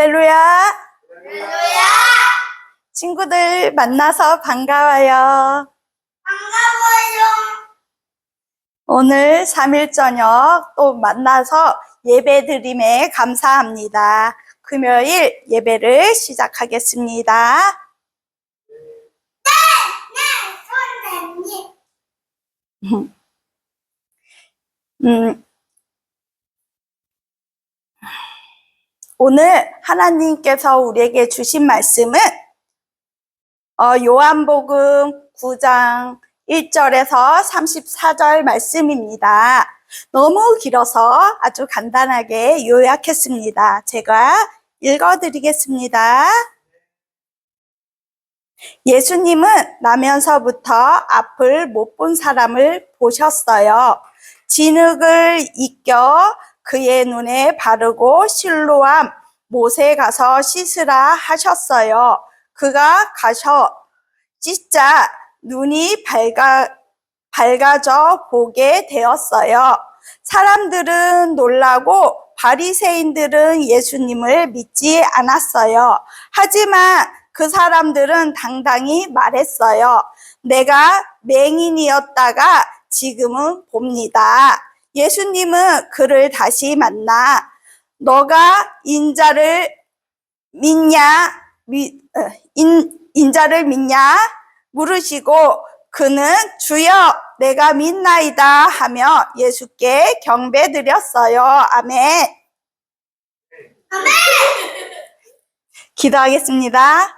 할렐루야. 할렐루야. 친구들 만나서 반가워요. 반가워요. 오늘 3일 저녁 또 만나서 예배 드림에 감사합니다. 금요일 예배를 시작하겠습니다. 선생님. 오늘 하나님께서 우리에게 주신 말씀은 요한복음 9장 1절에서 34절 말씀입니다. 너무 길어서 아주 간단하게 요약했습니다. 제가 읽어드리겠습니다. 예수님은 나면서부터 앞을 못 본 사람을 보셨어요. 진흙을 익혀 그의 눈에 바르고 실로암 못에 가서 씻으라 하셨어요. 그가 가서 씻자 눈이 밝아져 보게 되었어요. 사람들은 놀라고 바리새인들은 예수님을 믿지 않았어요. 하지만 그 사람들은 당당히 말했어요. 내가 맹인이었다가 지금은 봅니다. 예수님은 그를 다시 만나 너가 인자를 믿냐 물으시고 그는 주여 내가 믿나이다 하며 예수께 경배드렸어요. 아멘. 아멘. 기도하겠습니다.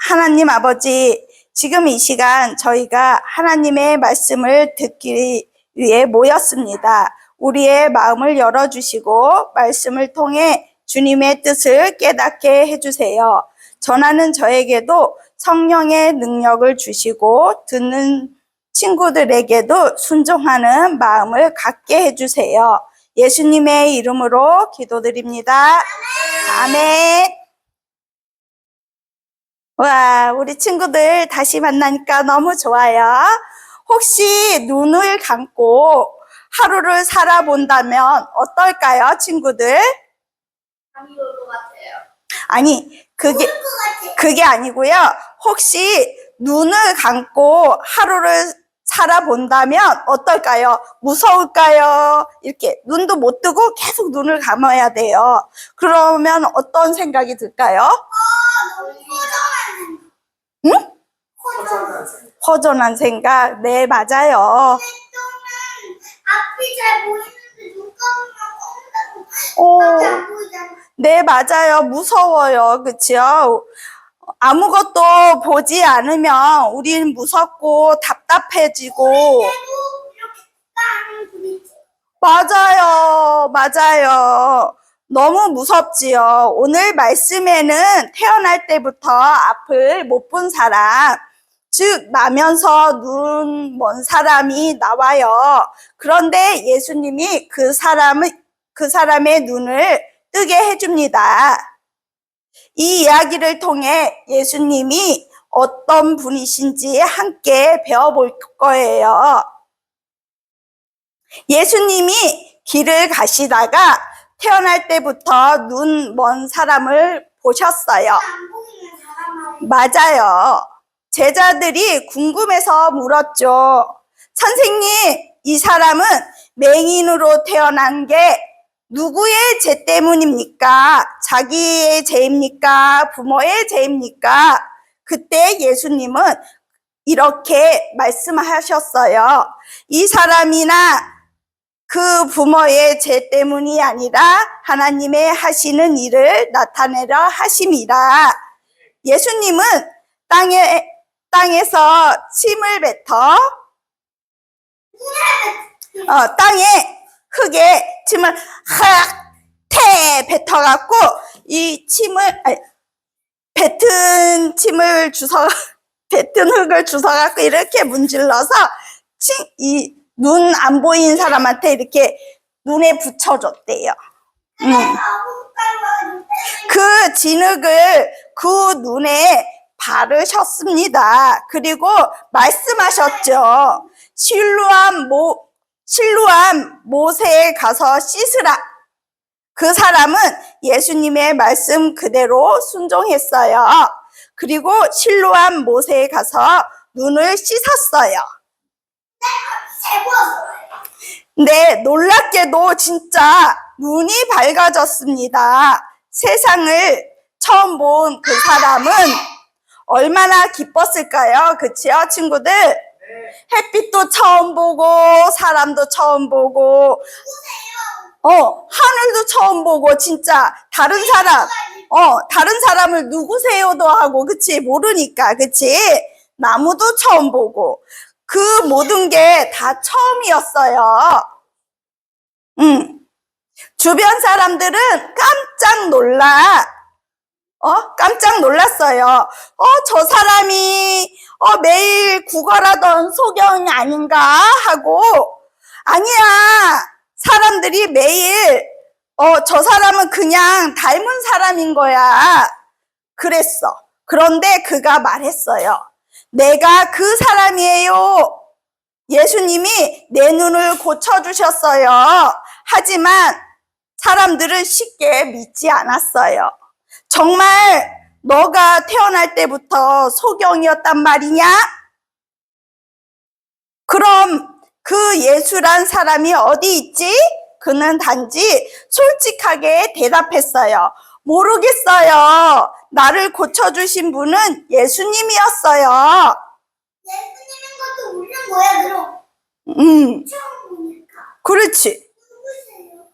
하나님 아버지, 지금 이 시간 저희가 하나님의 말씀을 듣기 위해 모였습니다. 우리의 마음을 열어주시고 말씀을 통해 주님의 뜻을 깨닫게 해주세요. 전하는 저에게도 성령의 능력을 주시고 듣는 친구들에게도 순종하는 마음을 갖게 해주세요. 예수님의 이름으로 기도드립니다. 아멘. 와, 우리 친구들 다시 만나니까 너무 좋아요. 혹시 눈을 감고 하루를 살아본다면 어떨까요, 친구들? 잠이 올 것 같아요. 아니, 그게 아니고요. 혹시 눈을 감고 하루를 살아본다면 어떨까요? 무서울까요? 이렇게 눈도 못 뜨고 계속 눈을 감아야 돼요. 그러면 어떤 생각이 들까요? 너무 허전한. 응? 허전한 생각. 네, 맞아요. 눈동은 앞이 잘 보이는데 눈 감으면 오. 앞이 안 보이잖아. 네, 맞아요. 무서워요. 그치요? 아무것도 보지 않으면 우린 무섭고 답답해지고. 이렇게 딱 부딪혀. 맞아요. 너무 무섭지요. 오늘 말씀에는 태어날 때부터 앞을 못 본 사람, 즉 나면서 눈 먼 사람이 나와요. 그런데 예수님이 그 사람의 눈을 뜨게 해줍니다. 이 이야기를 통해 예수님이 어떤 분이신지 함께 배워볼 거예요. 예수님이 길을 가시다가 태어날 때부터 눈 먼 사람을 보셨어요. 안 보이는 사람 맞아요. 제자들이 궁금해서 물었죠. 선생님, 이 사람은 맹인으로 태어난 게 누구의 죄 때문입니까? 자기의 죄입니까? 부모의 죄입니까? 그때 예수님은 이렇게 말씀하셨어요. 이 사람이나 그 부모의 죄 때문이 아니라 하나님의 하시는 일을 나타내려 하심이라. 예수님은 땅에서 침을 뱉어 땅에 흙에 침을 태 뱉어갖고 이 침을 뱉은 흙을 주워갖고 이렇게 문질러서 이 눈 안 보이는 사람한테 이렇게 눈에 붙여줬대요. 그 진흙을 그 눈에 바르셨습니다. 그리고 말씀하셨죠. 실로암 못에 가서 씻으라. 그 사람은 예수님의 말씀 그대로 순종했어요. 그리고 실로암 못에 가서 눈을 씻었어요. 네, 놀랍게도 진짜 눈이 밝아졌습니다. 세상을 처음 본 그 사람은 얼마나 기뻤을까요? 그치요, 친구들? 햇빛도 처음 보고, 사람도 처음 보고, 하늘도 처음 보고, 진짜, 다른 사람을 누구세요도 하고, 그치? 모르니까, 그치? 나무도 처음 보고, 그 모든 게 다 처음이었어요. 주변 사람들은 깜짝 놀랐어요. 저 사람이, 매일 구걸하던 소경이 아닌가 하고, 아니야. 사람들이 매일, 저 사람은 그냥 닮은 사람인 거야. 그랬어. 그런데 그가 말했어요. 내가 그 사람이에요. 예수님이 내 눈을 고쳐주셨어요. 하지만 사람들은 쉽게 믿지 않았어요. 정말 너가 태어날 때부터 소경이었단 말이냐? 그럼 그 예수란 사람이 어디 있지? 그는 단지 솔직하게 대답했어요. 모르겠어요. 나를 고쳐주신 분은 예수님이었어요. 예수님인 것도 모르는 거야, 그럼. 처음 보니까. 그렇지. 누구세요?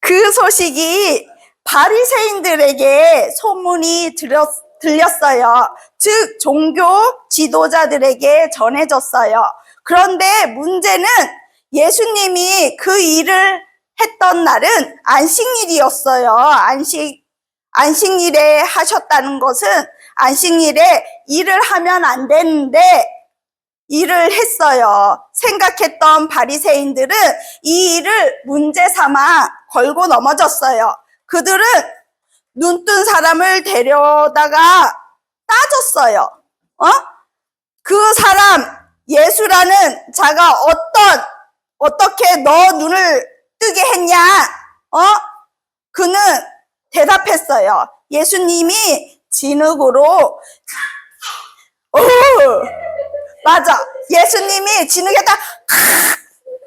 그 소식이 바리새인들에게 소문이 들렸어요. 즉 종교 지도자들에게 전해졌어요. 그런데 문제는 예수님이 그 일을 했던 날은 안식일이었어요. 안식일에 하셨다는 것은 안식일에 일을 하면 안 되는데 일을 했어요. 생각했던 바리새인들은 이 일을 문제 삼아 걸고 넘어졌어요. 그들은 눈뜬 사람을 데려다가 따졌어요. 그 사람 예수라는 자가 어떻게 너 눈을 뜨게 했냐? 그는 대답했어요. 예수님이 진흙으로 맞아. 예수님이 진흙에다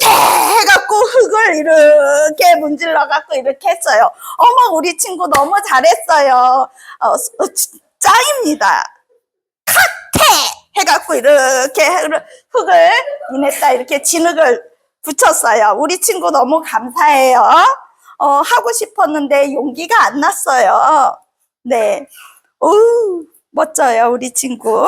해갖고 흙을 이렇게 문질러갖고 이렇게 했어요. 어머, 우리 친구 너무 잘했어요. 짱입니다. 해갖고 이렇게 흙을 눈에다 이렇게 진흙을 붙였어요. 우리 친구 너무 감사해요. 하고 싶었는데 용기가 안 났어요. 네. 오, 멋져요, 우리 친구.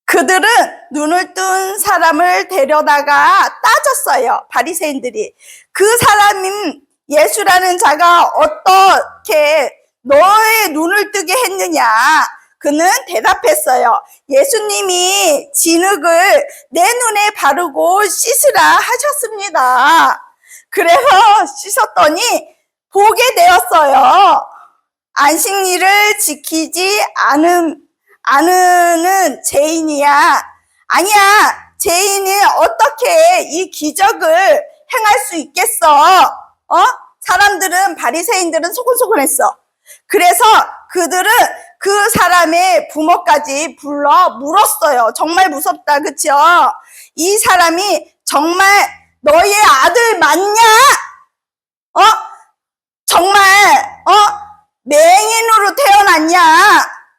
그들은 눈을 뜬 사람을 데려다가 따졌어요. 바리새인들이. 그 사람인 예수라는 자가 어떻게 너의 눈을 뜨게 했느냐? 그는 대답했어요. 예수님이 진흙을 내 눈에 바르고 씻으라 하셨습니다. 그래서 씻었더니 보게 되었어요. 안식일을 지키지 않으는 죄인이야. 아니야. 죄인이 어떻게 이 기적을 행할 수 있겠어? 사람들은 바리새인들은 소곤소곤했어. 그래서 그들은 그 사람의 부모까지 불러 물었어요. 정말 무섭다, 그쵸? 이 사람이 정말 너의 아들 맞냐? 정말 맹인으로 태어났냐?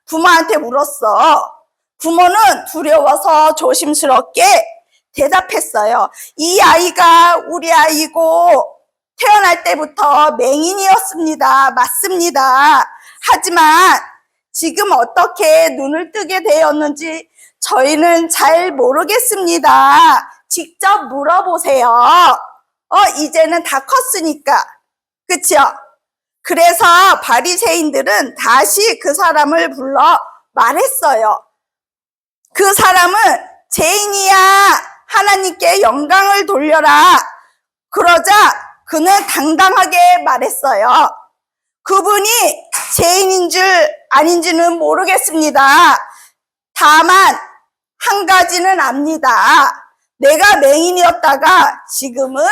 부모한테 물었어. 부모는 두려워서 조심스럽게 대답했어요. 이 아이가 우리 아이고 태어날 때부터 맹인이었습니다. 맞습니다. 하지만 지금 어떻게 눈을 뜨게 되었는지 저희는 잘 모르겠습니다. 직접 물어보세요. 이제는 다 컸으니까. 그쵸? 그래서 바리새인들은 다시 그 사람을 불러 말했어요. 그 사람은 죄인이야. 하나님께 영광을 돌려라. 그러자 그는 당당하게 말했어요. 그분이 죄인인 줄 아닌지는 모르겠습니다. 다만 한 가지는 압니다. 내가 맹인이었다가 지금은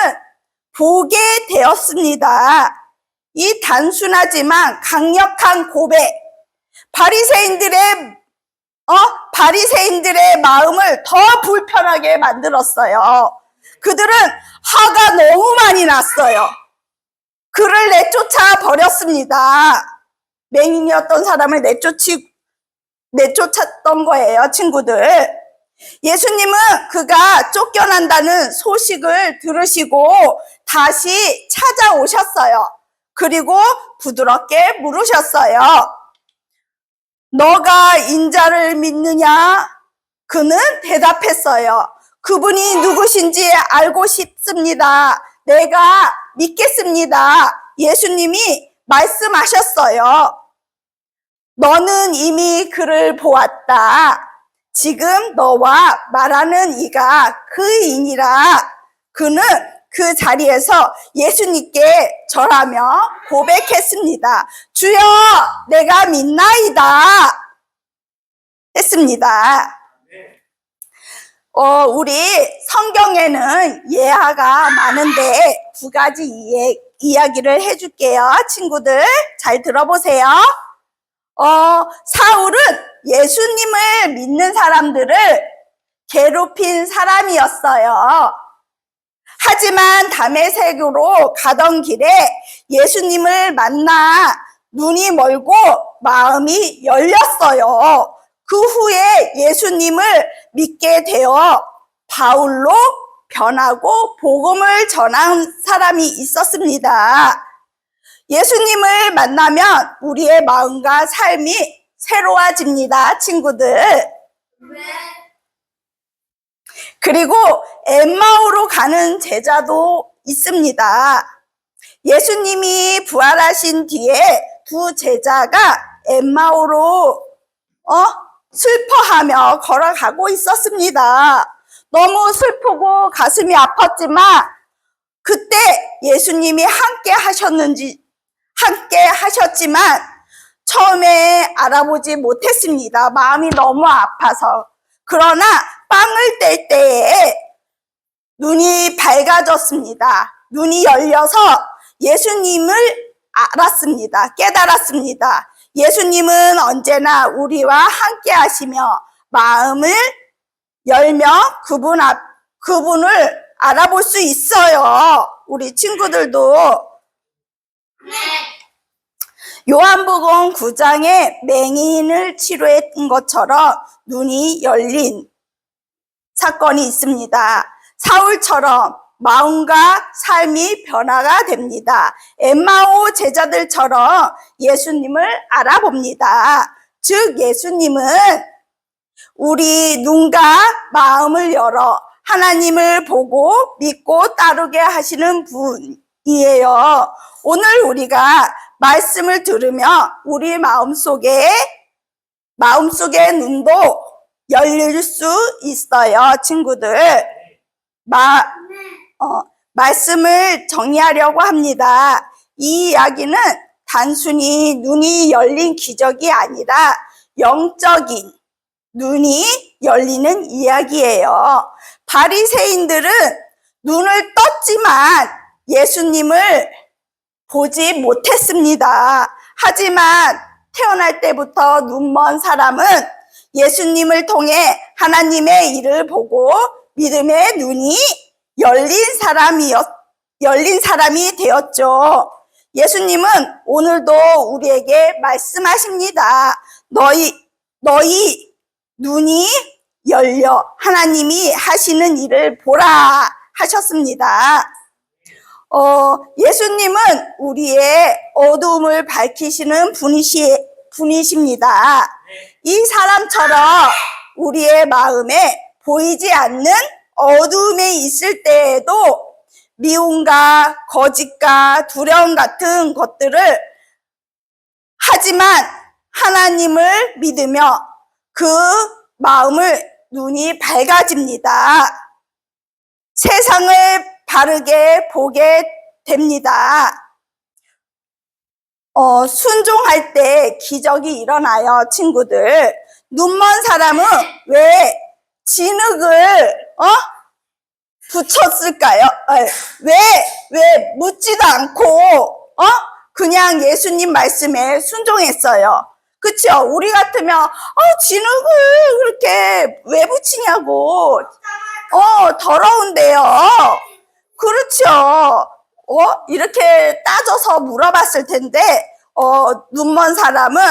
보게 되었습니다. 이 단순하지만 강력한 고백, 바리새인들의 마음을 더 불편하게 만들었어요. 그들은 화가 너무 많이 났어요. 그를 내쫓아 버렸습니다. 맹인이었던 사람을 내쫓았던 거예요, 친구들. 예수님은 그가 쫓겨난다는 소식을 들으시고 다시 찾아오셨어요. 그리고 부드럽게 물으셨어요. 너가 인자를 믿느냐? 그는 대답했어요. 그분이 누구신지 알고 싶습니다. 내가 믿겠습니다. 예수님이 말씀하셨어요. 너는 이미 그를 보았다. 지금 너와 말하는 이가 그이니라. 그는 그 자리에서 예수님께 절하며 고백했습니다. 주여, 내가 믿나이다. 했습니다. 우리 성경에는 예화가 많은데 두 가지 이야기를 해줄게요. 친구들 잘 들어보세요. 사울은 예수님을 믿는 사람들을 괴롭힌 사람이었어요. 하지만 다메섹으로 가던 길에 예수님을 만나 눈이 멀고 마음이 열렸어요. 그 후에 예수님을 믿게 되어 바울로 변하고 복음을 전한 사람이 있었습니다. 예수님을 만나면 우리의 마음과 삶이 새로워집니다, 친구들. 그리고 엠마오로 가는 제자도 있습니다. 예수님이 부활하신 뒤에 두 제자가 엠마오로 슬퍼하며 걸어가고 있었습니다. 너무 슬프고 가슴이 아팠지만 그때 예수님이 함께 하셨지만 처음에 알아보지 못했습니다. 마음이 너무 아파서. 그러나 빵을 뗄 때에 눈이 밝아졌습니다. 눈이 열려서 예수님을 알았습니다. 깨달았습니다. 예수님은 언제나 우리와 함께 하시며 마음을 열며 그분을 알아볼 수 있어요. 우리 친구들도. 요한복음 9장에 맹인을 치료했던 것처럼 눈이 열린 사건이 있습니다. 사울처럼 마음과 삶이 변화가 됩니다. 엠마오 제자들처럼 예수님을 알아봅니다. 즉 예수님은 우리 눈과 마음을 열어 하나님을 보고 믿고 따르게 하시는 분이에요. 오늘 우리가 말씀을 들으며 우리 마음속의 눈도 열릴 수 있어요, 친구들. 말씀을 정리하려고 합니다. 이 이야기는 단순히 눈이 열린 기적이 아니라 영적인 눈이 열리는 이야기예요. 바리새인들은 눈을 떴지만 예수님을 보지 못했습니다. 하지만 태어날 때부터 눈먼 사람은 예수님을 통해 하나님의 일을 보고 믿음의 눈이 열린 사람이 되었죠. 예수님은 오늘도 우리에게 말씀하십니다. 너희 눈이 열려 하나님이 하시는 일을 보라 하셨습니다. 예수님은 우리의 어두움을 밝히시는 분이십니다. 이 사람처럼 우리의 마음에 보이지 않는 어두움에 있을 때에도 미움과 거짓과 두려움 같은 것들을 하지만 하나님을 믿으며 그 마음을 눈이 밝아집니다. 세상을 바르게 보게 됩니다. 순종할 때 기적이 일어나요, 친구들. 눈먼 사람은 왜 진흙을 붙였을까요? 왜 묻지도 않고, 그냥 예수님 말씀에 순종했어요. 그쵸? 우리 같으면, 진흙을 그렇게 왜 붙이냐고. 더러운데요. 그렇죠. 이렇게 따져서 물어봤을 텐데, 눈먼 사람은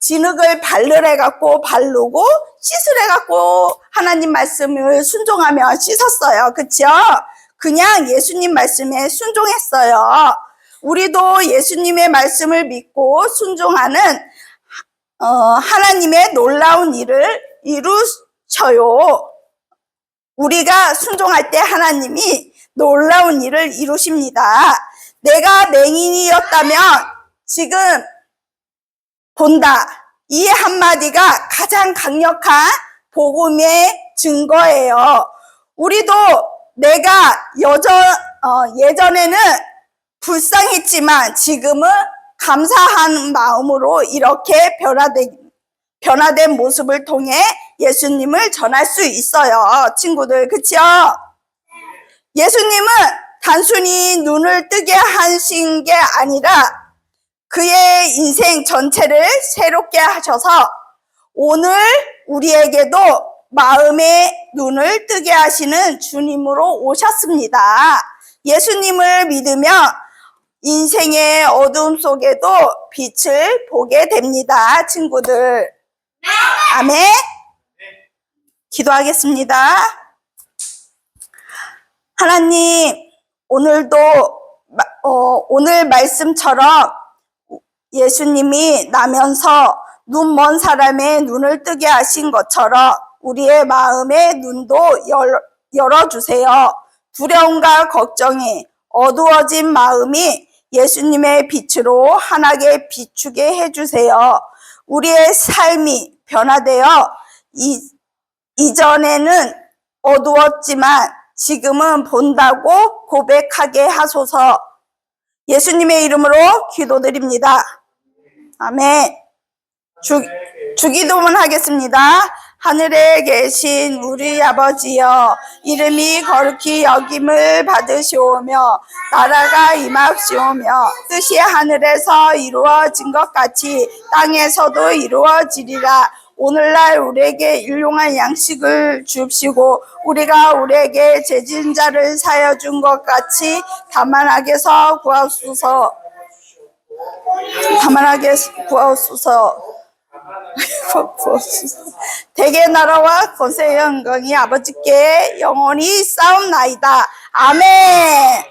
진흙을 바르래갖고 바르고 씻으래갖고 하나님 말씀을 순종하며 씻었어요. 그쵸? 그냥 예수님 말씀에 순종했어요. 우리도 예수님의 말씀을 믿고 순종하는 하나님의 놀라운 일을 이루셔요. 우리가 순종할 때 하나님이 놀라운 일을 이루십니다. 내가 맹인이었다면 지금 본다. 이 한마디가 가장 강력한 복음의 증거예요. 우리도 내가 예전에는 불쌍했지만 지금은 감사한 마음으로 이렇게 변화된 모습을 통해 예수님을 전할 수 있어요. 친구들, 그쵸? 예수님은 단순히 눈을 뜨게 하신 게 아니라 그의 인생 전체를 새롭게 하셔서 오늘 우리에게도 마음의 눈을 뜨게 하시는 주님으로 오셨습니다. 예수님을 믿으며 인생의 어두움 속에도 빛을 보게 됩니다. 친구들. 아멘. 기도하겠습니다. 하나님, 오늘도 오늘 말씀처럼 예수님이 나면서 눈먼 사람의 눈을 뜨게 하신 것처럼 우리의 마음의 눈도 열어주세요. 두려움과 걱정이 어두워진 마음이 예수님의 빛으로 환하게 비추게 해주세요. 우리의 삶이 변화되어 이전에는 어두웠지만 지금은 본다고 고백하게 하소서. 예수님의 이름으로 기도드립니다. 아멘. 주기도문 하겠습니다. 하늘에 계신 우리 아버지여, 이름이 거룩히 여김을 받으시오며 나라가 임하시오며 뜻이 하늘에서 이루어진 것 같이 땅에서도 이루어지리라. 오늘날 우리에게 일용할 양식을 주시고 우리가 우리에게 죄진 자를 사여 준 것 같이 다만하게서 구하소서. 다만하게 구하소서. 대개 나라와 권세의 영광이 아버지께 영원히 싸움나이다. 아멘.